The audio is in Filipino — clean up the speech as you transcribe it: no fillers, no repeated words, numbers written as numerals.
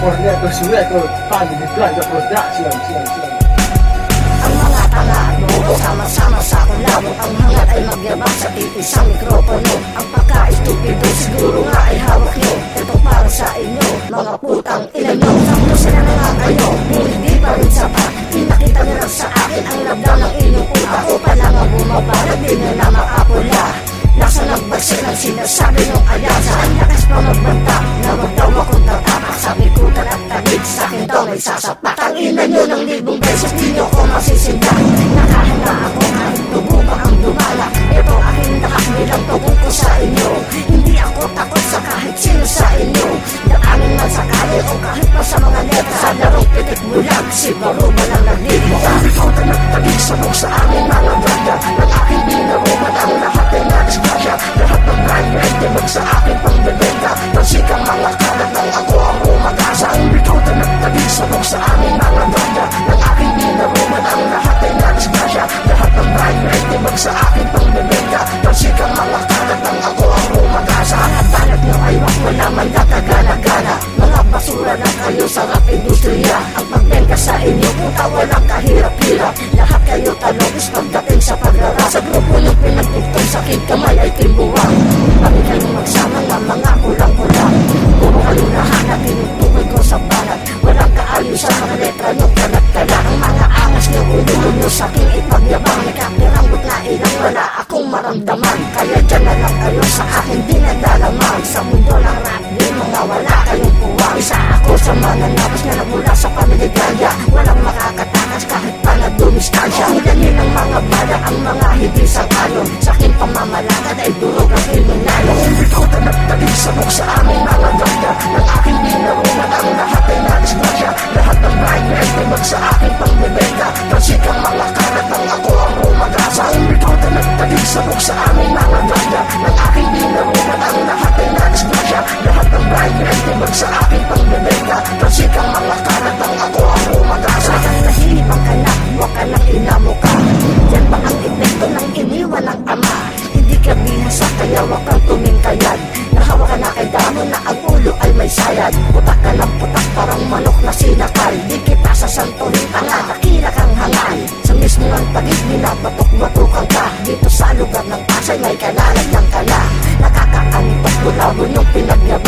Cornetos Record Family Plaza Production. Ang mga tanga-ano, sama-sama sa kulabot. Ang hangat ay magyabang sa isang mikropono. Ang pagka-estupido siguro nga ay hawak nyo. Ito para sa inyo, mga putang ina nyo. Sakto sila na nga kayo, hindi pa rin sapat. Pinakita nyo lang sa akin ang labdang ng inyong utak. Ako pala nga bumabara, di nyo na makapula. Nasa nagbagsik ng sinasabi nung ayasa. Ang lakas pa magbanta, na wag daw akong tatapak. Sabi ko at tagit, sa'kin daw may sasapak. Ang ina nyo ng libong beses, di nyo ko masisindan. Nakahanda ako kahit tubo pa ang dumala. Ito aking nakakbilang tugong ko sa inyo. Hindi ako takot sa kahit sino sa inyo. Daanin man sa kali o kahit pa sa mga letra. Sa larong pitik mo lang, siguro ba lang naglilita. Ikaw na nagtagig sa mong sa aming mga ganda. Ng aking binaruman ang lahat ay nadisgrasya. Lahat ng brand di mag sa aking pangbebenta. Nasikang mga kalat ng ako ang umagasa. Ikaw na nagtagig sa mong sa aming mga ganda. Ng aking binaruman ang lahat ay nadisgrasya. Lahat ng brand di mag sa aking pangbebenta. Nasikang mga kalat ng ako ang umagasa. Ang balat nyo ay wak mo naman katagana-gana. Mga basura lang kayo sa rap industriya. Ang pagbenta sa inyo, puta walang kahirap-hirap. Lahat kayo talogis pagdating sa pagrara. Sa grupo yung pinagtugtong sakit kamay ay timbuwang. Bakit kayo magsama nga mga kulang-kulang. Puro kalulahan na tinutukoy ko sa balat. Walang kaayusan mga letra nyo kalat-kala. Ang mga angas nyo ulo nyo sa aking ipagyabang. Nakapiranggot na ilang wala akong maramdaman. Kaya dyan na lang kayo sa akin di naglalamang. Sa mundo ng rap di mga wala kayong puwang. Isa ako sa mga nabas na nagmula sa pamiligaya. Walang makakatakas kahit pa nagdumistansya. Ilanin ang mga bala ang mga hindi sang-ayon. Sa aking pamamalakad ay durog ang kriminalo. Ikaw na nagtagig sa mong sa aming mga ganda. Ng aking binaruman ang lahat ay nadisgrasya. Lahat ng brightness ay mag sa aking pangbebenta. Tansikang mga kalat ng ako ang umagasa. Ikaw na nagtagig sa mong sa aming mga ganda. Ng aking binaruman ang lahat ay nadisgrasya. Lahat ng brightness ay mag sa aking pangbebenta. Tansikang mga kalat ng ako ang umagasa. Nahihibang ka na, huwag ka nang inamo ka. Yan ba ang epekto ng iniwan ng ama? Hindi ka bihasa kaya huwag kang tumingkayad. Nahawa ka na kay damo na ang ulo ay may sayad. Putak ka ng putak parang manok na sinakal. Di kita sa santurin tanga, nakila kang hangal. Sa mismo ang tagig, binabatok-batukan ka. Dito sa lugar ng Pasay may kalalag ng kala. Nakakaantok, bulabon yung pinagyabang.